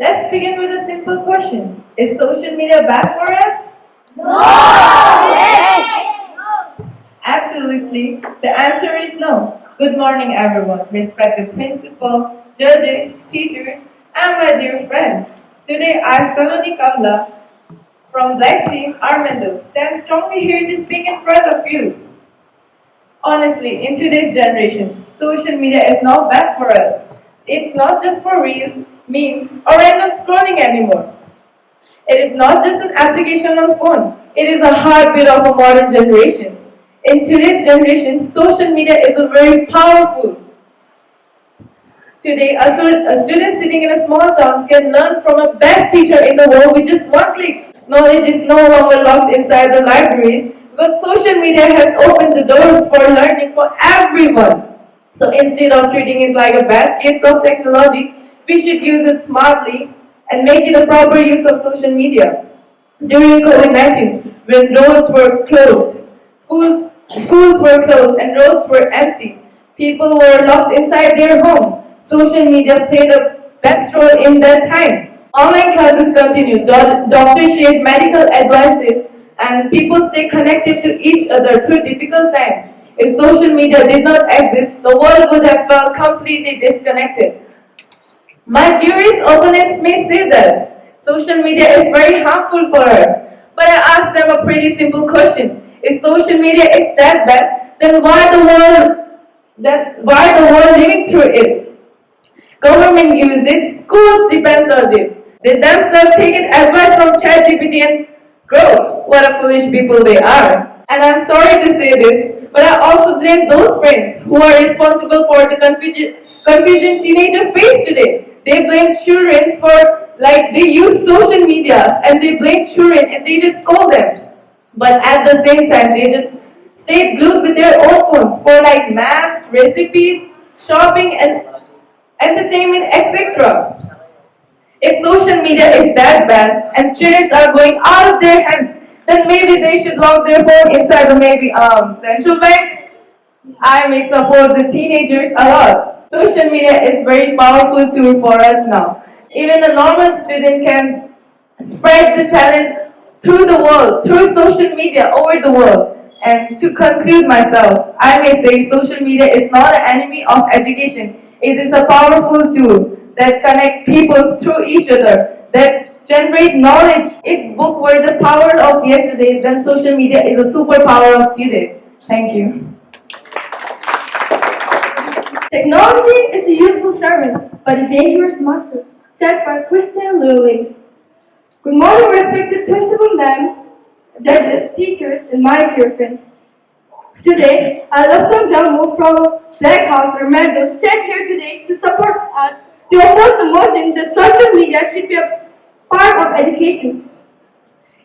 Let's begin with a simple question. Is social media bad for us? Absolutely. The answer is no. Good morning, everyone. Respected principal, judges, teachers, and my dear friends. Today, I, Saloni Kamla, from Black Team Armando, stand strongly here to speak in front of you. Honestly, in today's generation, social media is not bad for us. It's not just for reels, memes, or random scrolling anymore. It is not just an application on phone. It is a heartbeat of a modern generation. In today's generation, social media is a very powerful. Today, a student sitting in a small town can learn from a best teacher in the world with just one click. Knowledge is no longer locked inside the libraries because social media has opened the doors for learning for everyone. So instead of treating it like a bad gift of technology, we should use it smartly and make it a proper use of social media. During COVID-19, when roads were closed, schools were closed and roads were empty, people were locked inside their home. Social media played a best role in that time. Online classes continued, doctors shared medical advices, and people stay connected to each other through difficult times. If social media did not exist, the world would have felt completely disconnected. My dearest opponents may say that social media is very harmful for us, but I ask them a pretty simple question. If social media is that bad, then why the world living through it? Government use it, schools depends on it. They themselves take it advice from ChatGPT and grow. What a foolish people they are. And I'm sorry to say this, but I also blame those parents who are responsible for the confusion teenagers face today. They blame children for, like, they use social media and they blame children and they just scold them. But at the same time, they just stay glued with their own phones for like maps, recipes, shopping, and entertainment, etc. If social media is that bad and children are going out of their hands, then maybe they should lock their phone inside the maybe central bank. I may support the teenagers a lot. Social media is very powerful tool for us now. Even a normal student can spread the talent through the world, through social media over the world. And to conclude myself, I may say social media is not an enemy of education. It is a powerful tool that connect people through each other, that generate knowledge. If book were the power of yesterday, then social media is a superpower of today. Thank you. Technology is a useful servant, but a dangerous master, said by Christian Lully. Good morning, respected principal ma'am, judges, teachers, and my dear friends. Today, Alapsam Jammu from Black House Armando stand here today to support us to oppose the motion that social media should be a part of education.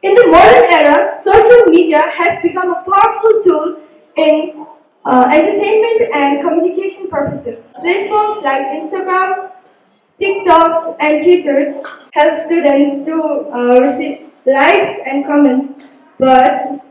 In the modern era, social media has become a powerful tool in entertainment and communication purposes. Platforms like Instagram, TikToks, and Twitter help students to receive likes and comments, but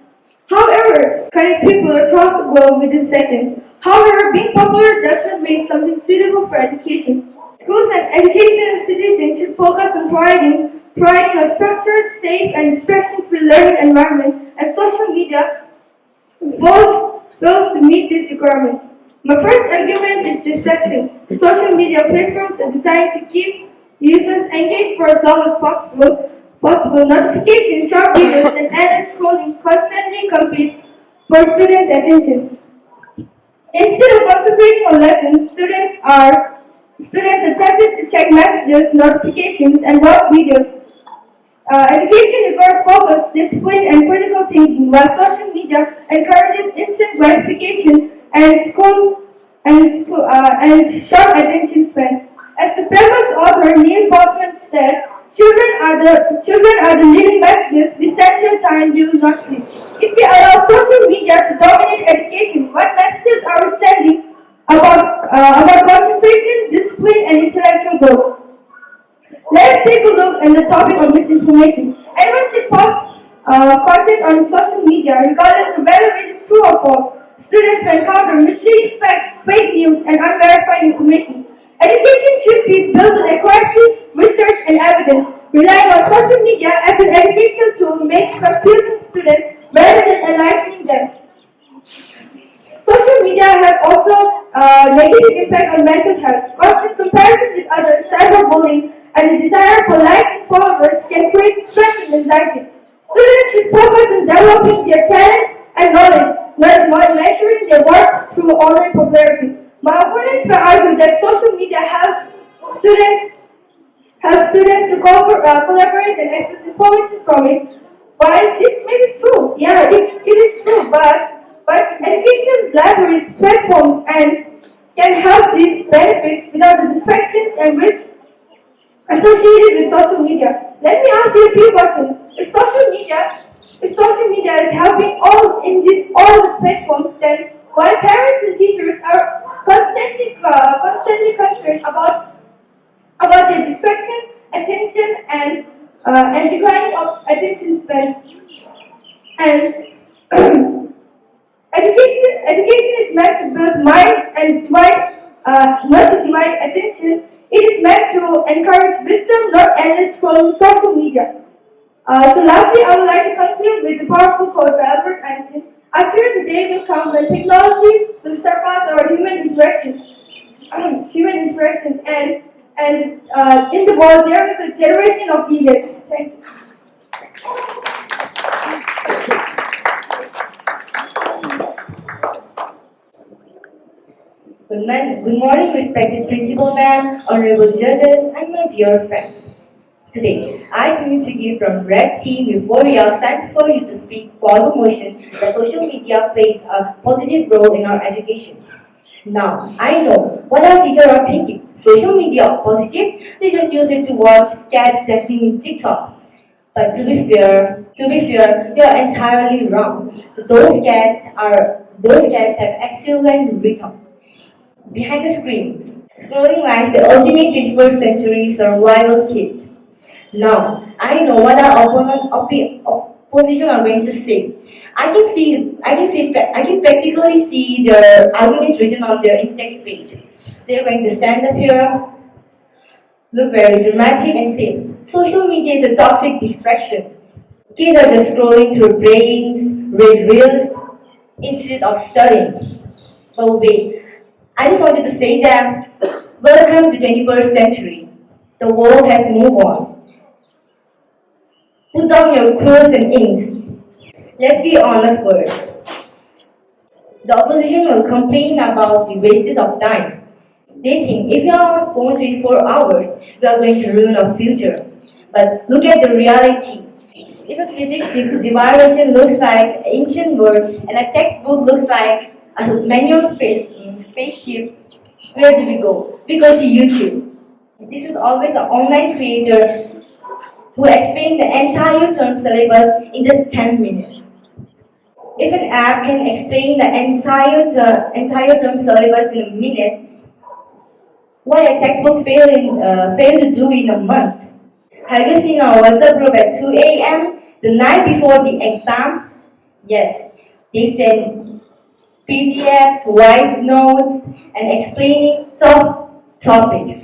however, connect people across the globe within seconds. However, being popular does not make something suitable for education. Schools and educational institutions should focus on providing a structured, safe, and distraction-free learning environment, and social media fails to meet these requirements. My first argument is distraction. Social media platforms are designed to keep users engaged for as long as possible. Notifications, short videos, and endless scrolling constantly compete for students' attention. Instead of concentrating on lessons, students are tempted to check messages, notifications, and watch videos. Education requires focus, discipline, and critical thinking, while social media encourages instant gratification and short attention spans. As the famous author Neil Postman said, children are the living messages we send to a time we will not see. If we allow social media to dominate education, what messages are we sending about concentration, discipline, and intellectual growth? Let's take a look at the topic of misinformation. Anyone should post content on social media, regardless of whether it is true or false. Students may encounter misleading facts, fake news, and unverified information. Education should be built on accuracy, research, and evidence. Relying on social media as an educational tool makes confusing students rather than enlightening them. Social media has also negative impact on mental health. Constant comparison with others, cyberbullying, and the desire for likes and followers can create stress and anxiety. Students should focus on developing their talents and knowledge, not measuring their worth through online popularity. My opponents may argue that social media students students to collaborate and access information from it. While this may be true, yeah, it is true, but educational libraries, platforms, and can help these benefits without the distractions and risks associated with social media. Let me ask you a few questions. If social media is helping all the platforms, then why parents and teachers are constantly concerned about their distraction, attention, and declining of attention span. And education is meant to build minds and not to divide attention. It is meant to encourage wisdom, not endless scrolling social media. So lastly, I would like to conclude with the powerful quote by Albert Einstein. I fear the day will come when technology will surpass our human interactions, and in the world there is a generation of idiots. Thank you. Good morning, respected principal ma'am, honorable judges, and my dear friends. Today, I bring to you from Red Sea Euphoria stand for you to speak for the motion that social media plays a positive role in our education. Now, I know what our teachers are thinking. Social media positive? They just use it to watch cats dancing in TikTok. But to be fair, they are entirely wrong. Those cats have excellent rhythm. Behind the screen, scrolling like the ultimate 21st century survival kit. Now, I know what our opposition are going to say. I can practically see their arguments written on their index page. They're going to stand up here, look very dramatic, and say, social media is a toxic distraction. Kids are just scrolling through brains, read reels, instead of studying. But wait, I just wanted to say that welcome to 21st century. The world has moved on. Put down your quills and inks. Let's be honest first. The opposition will complain about the wastage of time. They think if we are on a phone 24 hours, we are going to ruin our future. But look at the reality. If a physics derivation looks like ancient word and a textbook looks like a manual spaceship, where do we go? We go to YouTube. This is always an online creator who explains the entire term syllabus in just 10 minutes. If an app can explain the entire term syllabus in a minute, what a textbook failed to do in a month. Have you seen our WhatsApp group at 2 a.m. the night before the exam? Yes, they send PDFs, voice notes, and explaining tough topics.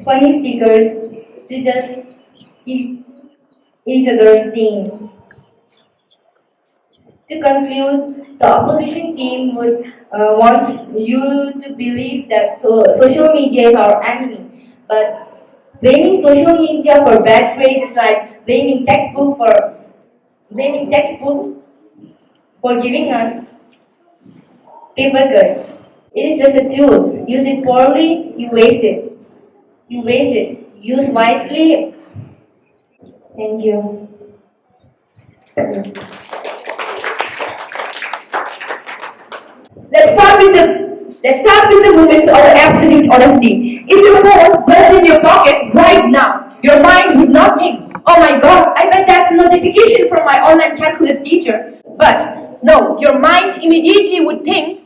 Funny stickers to just keep each other sane. To conclude, the opposition team would wants you to believe that social media is our enemy, but blaming social media for bad grades is like blaming textbook for giving us paper cuts. It is just a tool. Use it poorly, you waste it. You waste it. Use wisely. Thank you. Let's start with the moment of absolute honesty. If your phone was in your pocket right now, your mind would not think, oh my god, I bet that's a notification from my online calculus teacher. But no, your mind immediately would think,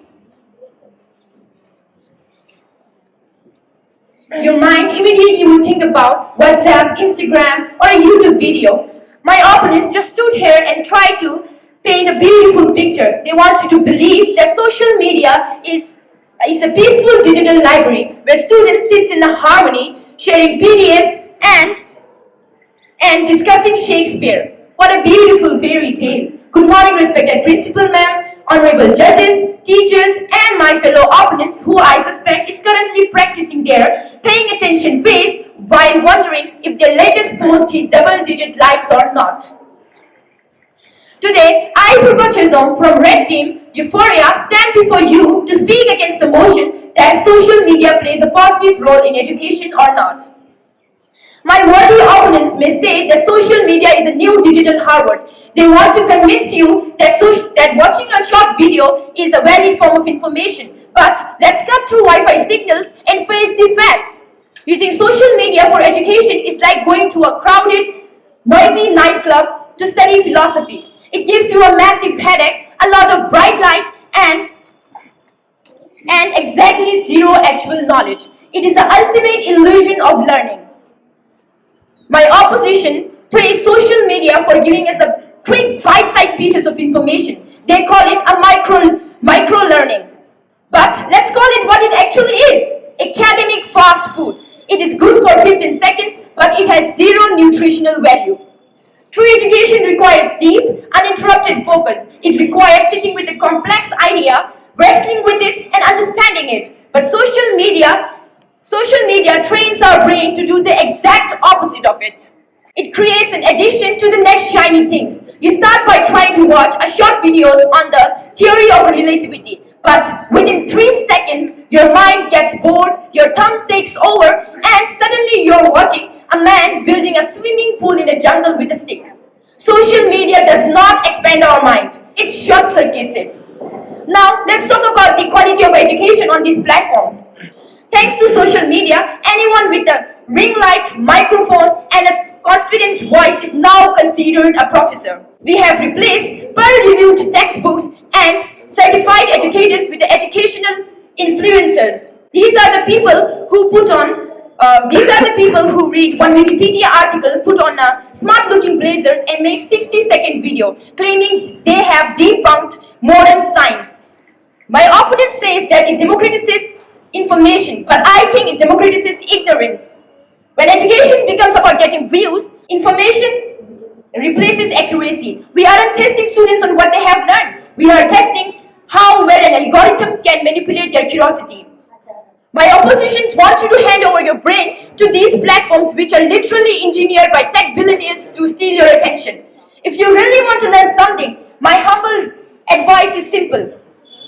about WhatsApp, Instagram, or a YouTube video. My opponent just stood here and tried to paint a beautiful picture. They want you to believe that social media is a peaceful digital library where students sit in a harmony, sharing PDFs and and discussing Shakespeare. What a beautiful fairy tale. Good morning, respected principal ma'am, honorable judges, teachers, and my fellow opponents who I suspect is currently practicing their paying attention phase while wondering if their latest post hit double-digit likes or not. Today, I, Purva Childom from Red Team Euphoria, stand before you to speak against the motion that social media plays a positive role in education or not. My worthy opponents may say that social media is a new digital Harvard. They want to convince you that watching a short video is a valid form of information. But let's cut through Wi-Fi signals and face the facts. Using social media for education is like going to a crowded, noisy nightclub to study philosophy. It gives you a massive headache, a lot of bright light, and exactly zero actual knowledge. It is the ultimate illusion of learning. My opposition praised social media for giving us a quick bite-sized pieces of information. They call it a micro learning. But let's call it what it actually is. Academic fast food. It is good for 15 seconds, but it has zero nutritional value. True education requires deep, uninterrupted focus. It requires sitting with a complex idea, wrestling with it, and understanding it. But social media trains our brain to do the exact opposite of it. It creates an addiction to the next shiny things. You start by trying to watch a short videos on the theory of relativity, but within 3 seconds, your mind gets bored, your thumb takes over, and suddenly you're watching a man building a swimming pool in a jungle with a stick. Social media does not expand our mind, it short circuits it. Now, let's talk about the quality of education on these platforms. Thanks to social media, anyone with a ring light, microphone, and a confident voice is now considered a professor. We have replaced peer-reviewed textbooks and certified educators with the educational influencers. These are the people who read one Wikipedia article, put on a smart-looking blazers, and make 60-second video claiming they have debunked modern science. My opponent says that it democratizes information, but I think it democratizes ignorance. When education becomes about getting views, information replaces accuracy. We aren't testing students on what they have learned. We are testing how well an algorithm can manipulate their curiosity. My oppositions want you to hand over your brain to these platforms which are literally engineered by tech billionaires to steal your attention. If you really want to learn something, my humble advice is simple.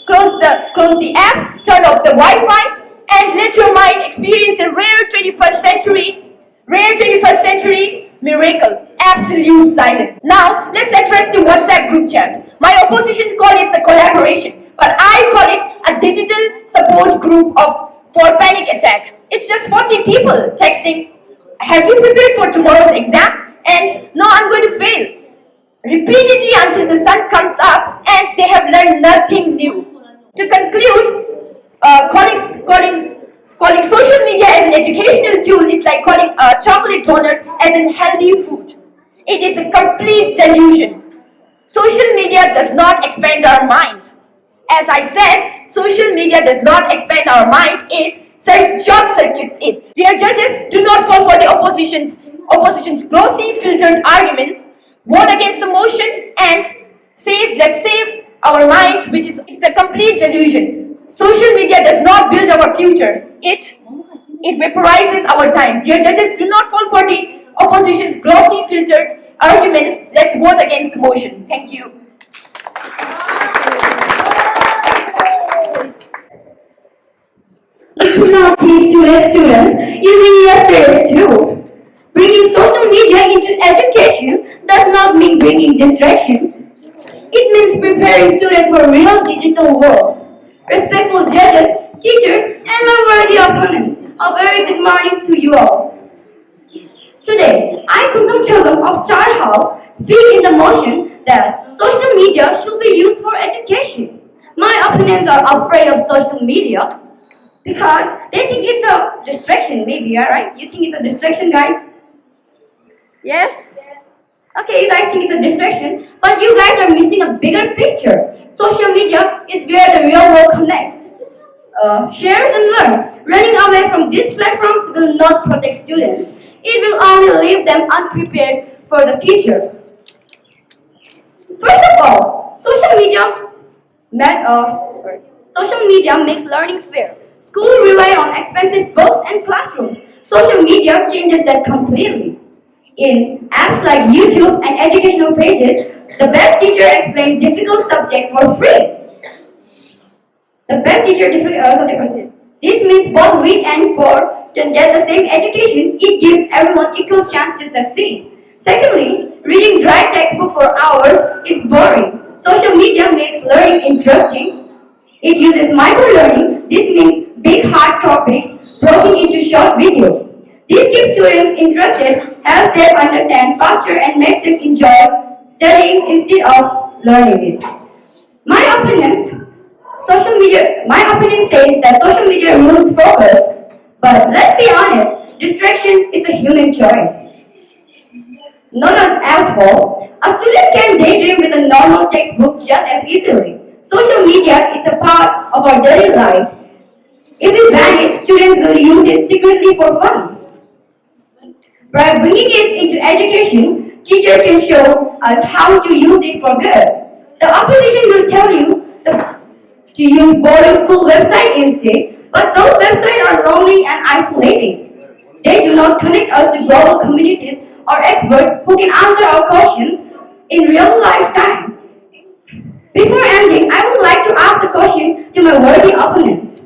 Close the apps, turn off the Wi-Fi, and let your mind experience a rare 21st century miracle. Absolute silence. Now, let's address the WhatsApp group chat. My opposition call it a collaboration, but I call it a digital support group for panic attack. It's just 40 people texting, have you prepared for tomorrow's exam? And no, I'm going to fail. Repeatedly until the sun comes up and they have learned nothing new. To conclude, calling social media as an educational tool is like calling a chocolate donut as an healthy food. It is a complete delusion. Social media does not expand our mind. As I said, social media does not expand our mind, it short circuits it. Dear judges, do not fall for the opposition's glossy, filtered arguments. Vote against the motion and let's save our mind, which is it's a complete delusion. Social media does not build our future. It vaporizes our time. Dear judges, do not fall for the opposition's glossy, filtered arguments. Let's vote against the motion. Thank you. You now teach students using your favorite tool. Bringing social media into education does not mean bringing distraction. It means preparing students for real digital world. Respectful judges, teachers, and my worthy opponents, a very good morning to you all. Today, I, Kuntum Chogam of Star Hall, speak in the motion that social media should be used for education. My opponents are afraid of social media because they think it's a distraction, maybe, alright? You think it's a distraction, guys? Yes? Okay, you guys think it's a distraction, but you guys are missing a bigger picture. Social media is where the real world connects, shares and learns. Running away from these platforms will not protect students. it will only leave them unprepared for the future. First of all, social media makes learning fair. Schools rely on expensive books and classrooms. Social media changes that completely. In apps like YouTube and educational pages, the best teacher explains difficult subjects for free. The best teacher differentiates. This means both rich and poor can get the same education. It gives everyone equal chance to succeed. Secondly, reading dry textbook for hours is boring. Social media makes learning interesting. It uses micro-learning. This means big hard topics broken into short videos. This keeps students interested, helps them understand faster, and makes them enjoy studying instead of learning it. My opinion, my opinion says that social media removes focus, but let's be honest, distraction is a human choice. Not at all. A student can daydream with a normal textbook just as easily. Social media is a part of our daily life. If we ban it, students will use it secretly for fun. By bringing it into education, teachers can show us how to use it for good. The opposition will tell you to use boring school website instead, but those websites are lonely and isolating. They do not connect us to global communities or experts who can answer our questions in real life time. Before ending, I would like to ask a question to my worthy opponents.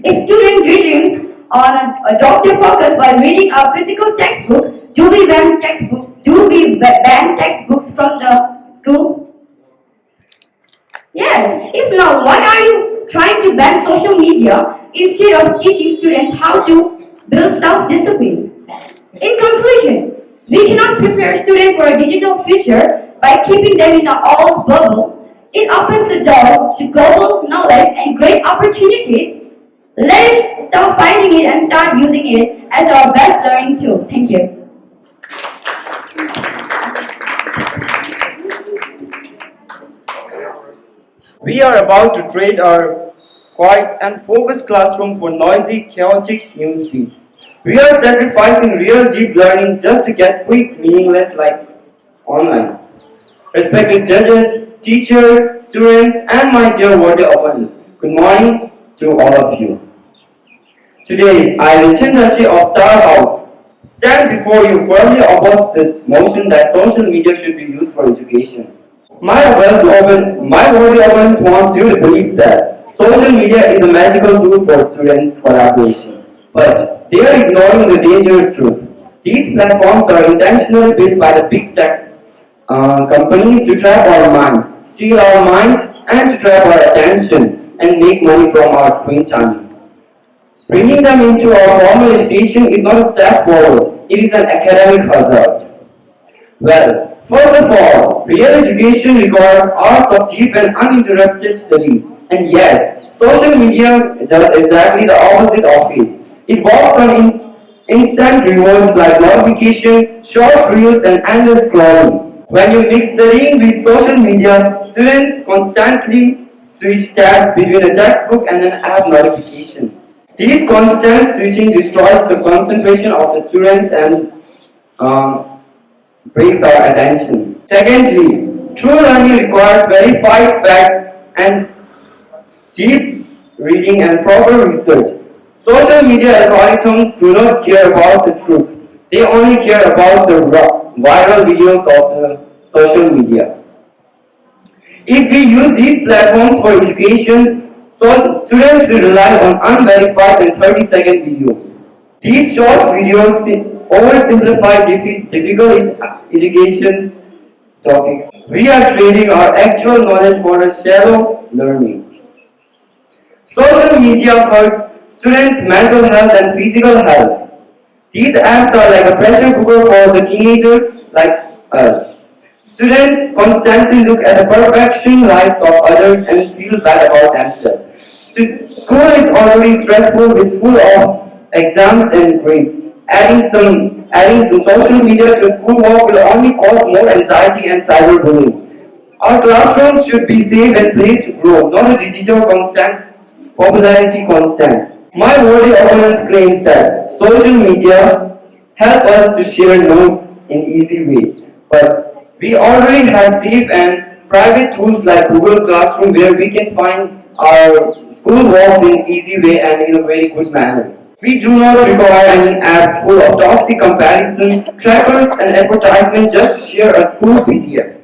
If students dream on drop their focus by reading a physical textbook, do we ban textbooks from the school? Yes. If not, why are you trying to ban social media instead of teaching students how to build self-discipline? In conclusion, we cannot prepare students for a digital future by keeping them in an old bubble. It opens the door to global knowledge and great opportunities. Let us stop fighting it and start using it as our best learning tool. Thank you. We are about to trade our quiet and focused classroom for noisy, chaotic newsfeed. We are sacrificing real deep learning just to get quick, meaningless like online. Respected judges, teachers, students, and my dear worthy opponents, good morning to all of you. Today, I, Nitin of Star House, stand before you firmly oppose this motion that social media should be used for education. My worthy opponent wants you to believe that social media is a magical tool for students' collaboration. But they are ignoring the dangerous truth. These platforms are intentionally built by the big tech companies to trap our mind, steal our mind, and to trap our attention and make money from our screen time. Bringing them into our formal education is not a step forward, it is an academic hazard. Well, first of all, real education requires hours of deep and uninterrupted studies. And yes, social media does exactly the opposite of it. It works on instant rewards like notification, short reels, and endless scrolling. When you mix studying with social media, students constantly switch tabs between a textbook and an app notification. This constant switching destroys the concentration of the students and breaks our attention. Secondly, true learning requires verified facts and deep reading and proper research. Social media algorithms do not care about the truth. They only care about the viral videos of the social media. If we use these platforms for education, so students will rely on unverified and 30-second videos. These short videos oversimplify difficult education topics. We are trading our actual knowledge for a shallow learning. Social media hurts students' mental health and physical health. These apps are like a pressure cooker for the teenagers like us. Students constantly look at the perfection lives of others and feel bad about themselves. School is already stressful with full of exams and grades. Adding some social media to schoolwork will only cause more anxiety and cyberbullying. Our classrooms should be safe and place to grow, not a digital popularity constant. My worthy opponent claims that social media help us to share notes in easy way. But we already have safe and private tools like Google Classroom where we can find our school work in easy way and in a very good manner. We do not require any app full of toxic comparison, trackers and advertisements just to share a school PDF.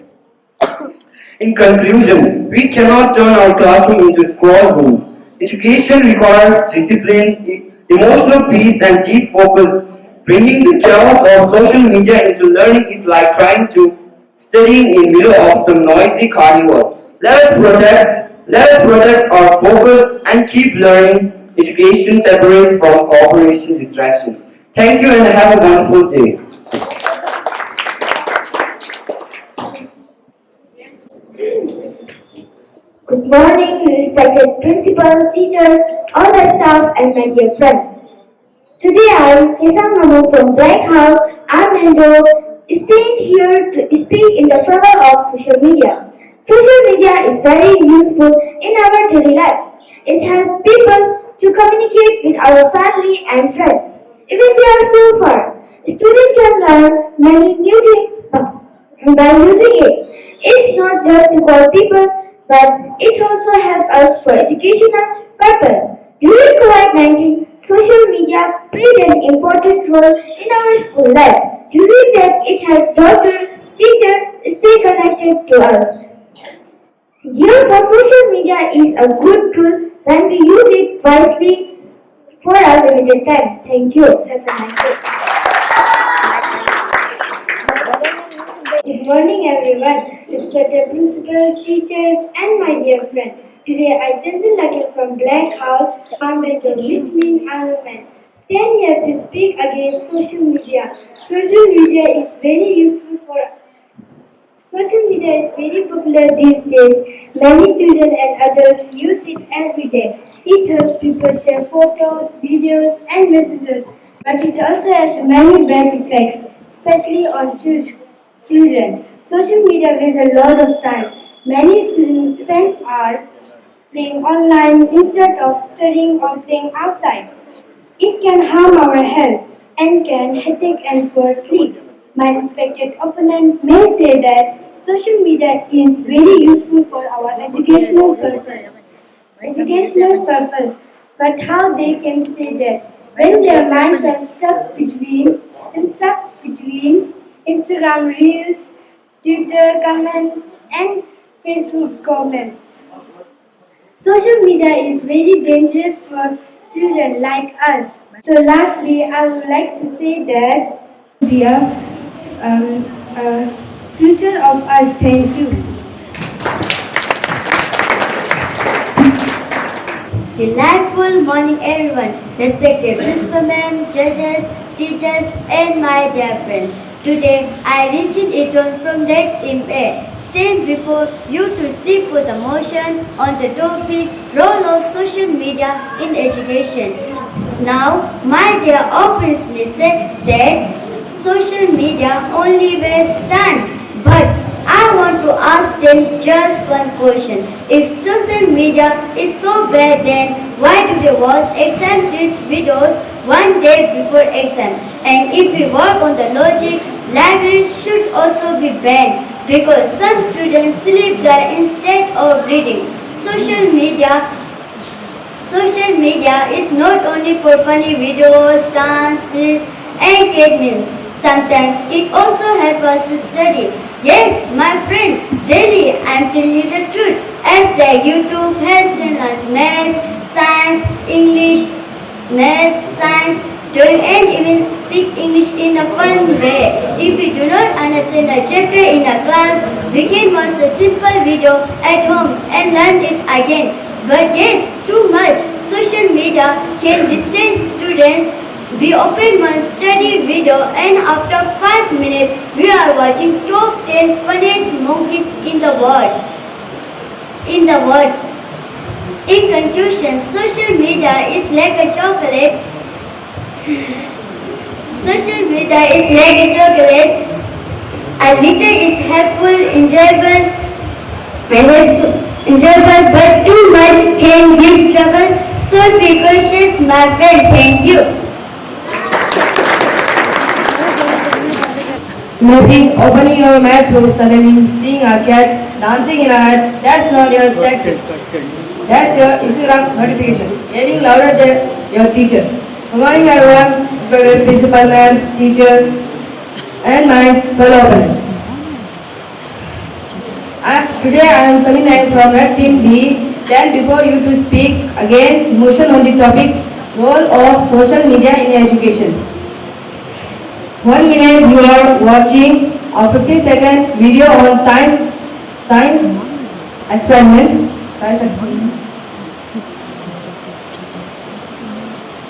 In conclusion, we cannot turn our classroom into scroll rooms. Education requires discipline, emotional peace, and deep focus. Bringing the chaos of social media into learning is like trying to studying in middle of the noisy carnival. Let us protect our focus and keep learning education separate from cooperation distraction. Thank you and have a wonderful day. Good morning, respected principals, teachers, all the staff, and my dear friends. Today I, Kesam Namu from Black House, Armando, staying here to speak in the favor of social media. Social media is very useful in our daily life. It helps people to communicate with our family and friends. Even they are so far, students can learn many new things by using it. It's not just to call people, but it also helps us for educational purpose. During COVID-19, social media played an important role in our school life. During that, it has taught teachers stay connected to us. Therefore, social media is a good tool when we use it wisely for a limited time. Thank you. Have a nice day. Good morning, everyone. Respected principals, teachers, and my dear friends. Today, I send a letter from Black House, Ambedkar, which means environment. Stand here to speak against social media. Social media is very useful for Social media is very popular these days. Many children and adults use it every day. It helps people share photos, videos, and messages. But it also has many bad effects, especially on children. Social media wastes a lot of time. Many students spend hours playing online instead of studying or playing outside. It can harm our health and can headache and poor sleep. My respected opponent may say that social media is very useful for our educational purpose, but how they can say that when their minds are stuck between Instagram reels, Twitter comments, and Facebook comments. Social media is very dangerous for children like us. So lastly, I would like to say that we are future of us. Thank you. Delightful morning, everyone. Respected principal ma'am, judges, teachers, and my dear friends. Today, I Richard Eaton from Red Team A stand before you to speak for the motion on the topic role of social media in education. Now, my dear opponents may say that social media only wastes time, but I want to ask them just one question. If social media is so bad, then why do they watch exam test videos one day before exam? And if we work on the logic, libraries should also be banned because some students sleep there instead of reading. Social media Social media is not only for funny videos, dance, reels, and cat memes. Sometimes it also helps us to study. Yes, my friend, really, I am telling you the truth. As the YouTube has been us maths, science, English, maths, science, drawing, and even speak English in a fun way. If we do not understand a chapter in a class, we can watch a simple video at home and learn it again. But yes, too much social media can distract students. We open one study video and after 5 minutes we are watching top 10 funniest monkeys in the world. In conclusion, social media is like a chocolate. Social media is like a chocolate. A little is helpful, enjoyable, but too much can give trouble. So be cautious, my friend. Thank you. Imagine opening your math book, suddenly seeing a cat dancing in a hat. That's not your textbook. That's your Instagram notification. Getting louder than your teacher. Good morning everyone, Inspector, Principal Ma'am, teachers, and my fellow opponents. Today I am Sunny Naik from Red Team B. Stand before you to speak against motion on the topic role of social media in education. 1 minute you are watching a 15-second video on science experiment.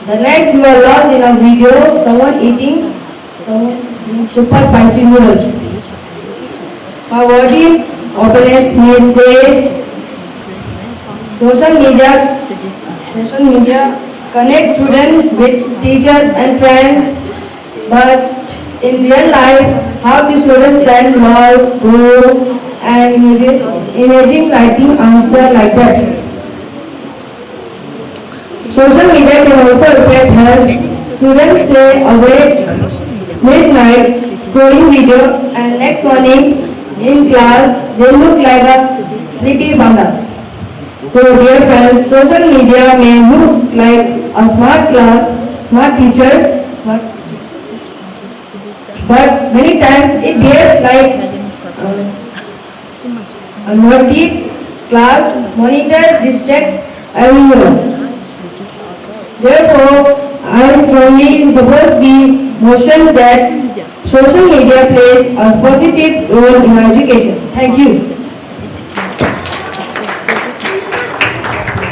The next you are lost in a video someone eating super spicy noodles. My worthy opponents may say social media connect students with teachers and friends, but in real life, how do students learn love, grow, and imagine writing answer like that? Social media can also affect health. Students stay awake midnight scrolling video and next morning in class they look like a sleepy pandas. So dear friends, social media may look like a smart teacher, but many times it behaves like a naughty class monitor distract everyone. Therefore, I strongly support the motion that social media plays a positive role in education. Thank you.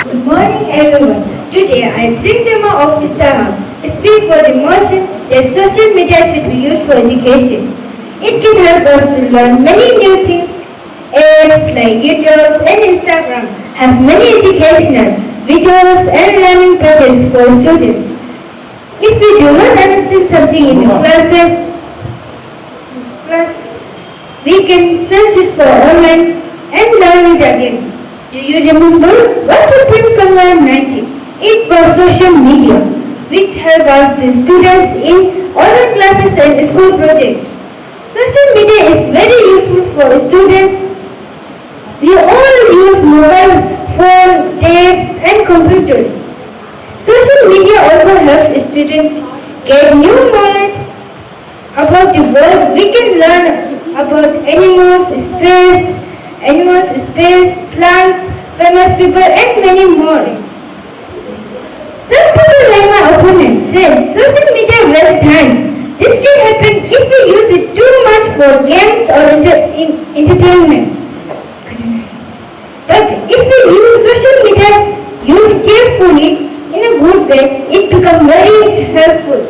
Good morning everyone. Today I am Singh of Islam. Speak for the motion that social media should be used for education. It can help us to learn many new things. Apps like YouTube and Instagram have many educational videos and learning pages for students. If we do not understand something in class, we can search it for online and learn it again. Do you remember what happened in COVID-19? It was social media, which helped us the students in online classes and school projects. Social media is very useful for students. We all use mobile phones, tabs and computers. Social media also helps students get new knowledge about the world. We can learn about space, plants, famous people and many more. Some people like my opponent said social media wastes time. This can happen if we use it too much for games or entertainment. But if we use social media carefully in a good way, it becomes very helpful.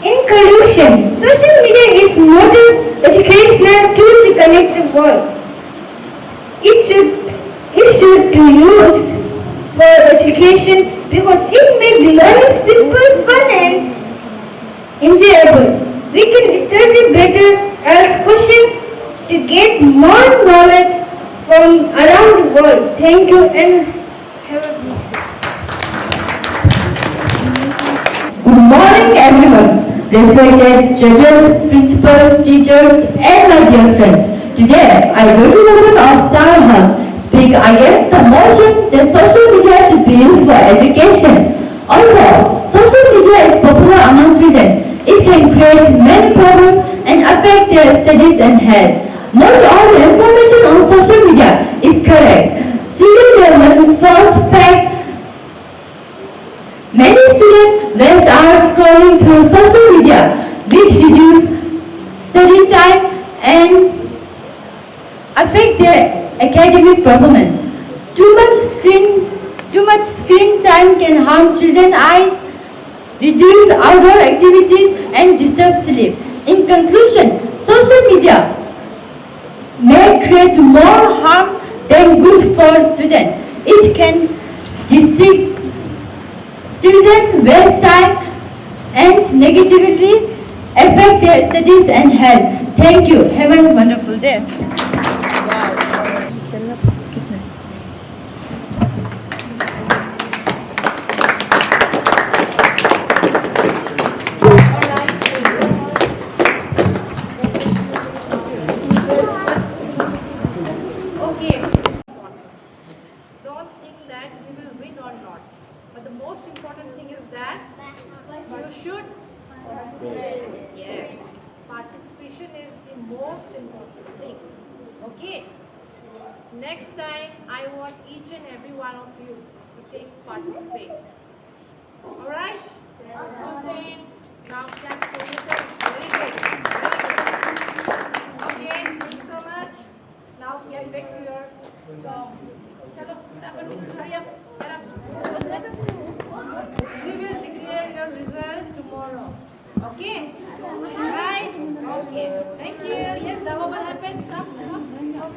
In conclusion, social media is not an educational tool to connect the world. It should be used for education because it makes learning simple, fun and enjoyable. We can study better, ask questions to get more knowledge from around the world. Thank you and have a good day. Good morning everyone, respected judges, principal, teachers and my dear friends. Today I go to the of Town Hall speak against the motion that social media should be used for education. Although social media is popular among children, it can create many problems and affect their studies and health. Not all the information on social media is correct. Children will learn false facts. Many students waste hours scrolling through social media, which reduce study time and affect their academic performance. Too much screen time can harm children's eyes, reduce outdoor activities and disturb sleep. In conclusion, social media may create more harm than good for students. It can distract children, waste time and negatively affect their studies and health. Thank you. Have a wonderful day. should yes, participation is the most important thing. Okay. Next time, I want each and every one of you to participate. All right? Okay. Now clap for yourselves. Very good. Very good. Okay. Thank you so much. Now get back to your job. Chalo, hurry up. Get up. We will declare your result tomorrow. Okay? Right? Okay. Thank you. Yes, Dawa, what happened? Stop, stop.